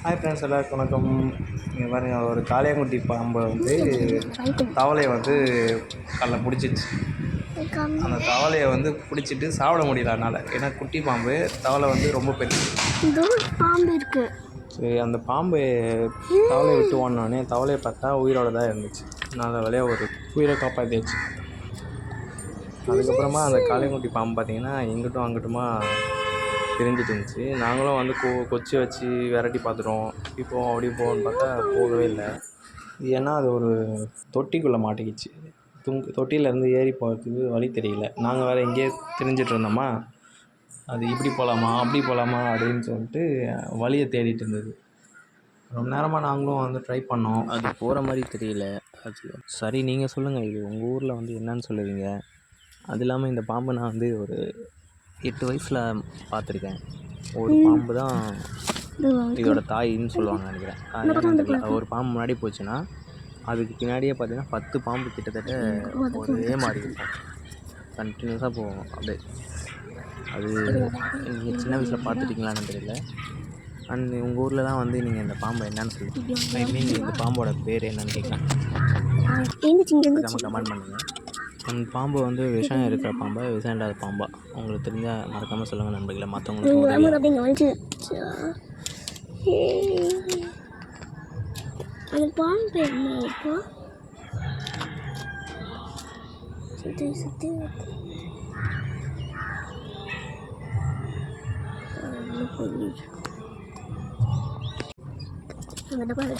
Hi friends, எல்லாருக்கும் வணக்கம். இங்கே பாருங்கள், ஒரு காளையாங்குட்டி பாம்பை வந்து தவளையை வந்து காலைல பிடிச்சிச்சு. அந்த தவளையை வந்து பிடிச்சிட்டு சாப்பிட முடியல அதனால். ஏன்னா குட்டி பாம்பு, தவளை வந்து ரொம்ப பெரிய பாம்பு இருக்குது. சரி, அந்த பாம்பு தவளையை விட்டு ஓடினோடனே தவளையை பார்த்தா உயிரோட தான் இருந்துச்சு. நல்ல வேலையாக ஒரு உயிரை காப்பாற்றிடுச்சு. அதுக்கப்புறமா அந்த காளையாங்குட்டி பாம்பு பார்த்திங்கன்னா இங்கிட்டும் அங்கிட்டுமா பிரிஞ்சிட்டு இருந்துச்சு. நாங்களும் வந்து கொச்சி வச்சு விரட்டி பார்த்துட்டோம். இப்போது அப்படி போகணுன்னு பார்த்தா போகவே இல்லை. ஏன்னா அது ஒரு தொட்டிக்குள்ளே மாட்டிக்கிச்சு. தொட்டியிலேருந்து ஏறி போகிறதுக்கு வழி தெரியல. நாங்கள் வேறு எங்கேயே திரிஞ்சிட்டு இருந்தோமா, அது இப்படி போகலாமா அப்படி போகலாமா அப்படின்னு சொல்லிட்டு வழியை தேடிட்டு இருந்தது. ரொம்ப நேரமாக நாங்களும் வந்து ட்ரை பண்ணோம், அது போகிற மாதிரி தெரியல. அது சரி, நீங்கள் சொல்லுங்கள், இது உங்கள் ஊரில் வந்து என்னன்னு சொல்லுவீங்க? அது இல்லாமல் இந்த பாம்பை நான் வந்து ஒரு 8 வயசில் பார்த்துருக்கேன். ஒரு பாம்பு தான் இதோட தாயின்னு சொல்லுவாங்க நினைக்கிறேன். ஒரு பாம்பு முன்னாடி போச்சுன்னா அதுக்கு பின்னாடியே பார்த்தீங்கன்னா 10 பாம்பு கிட்டத்தட்ட ஒரே மாதிரி இருக்கும். கண்டினியூஸாக போகும் அப்படியே. அது நீங்கள் சின்ன வயசில் பார்த்துட்டிங்களான்னு தெரியல. அண்ட் உங்கள் ஊரில் தான் வந்து நீங்கள் இந்த பாம்பை என்னன்னு சொல்லுங்கள், ஐ மீன் இந்த பாம்போட பேர் என்னன்னு கேட்குறேன். நம்ம கமெண்ட் பண்ணுங்கள். அந்த பாம்பு வந்து விஷம் இருக்கிற பாம்பா விஷம் இல்லாத பாம்பா உங்களுக்கு தெரிஞ்சால் மறக்காமல் சொல்லுங்கள் நண்பர்களே. மற்றவங்களுக்கு அந்த பாம்பு என்ன சுற்றி சுற்றி அங்கே பாரு.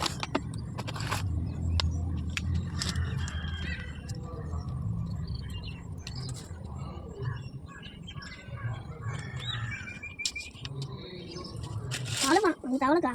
அவ்வளோதான், தவளைக்கா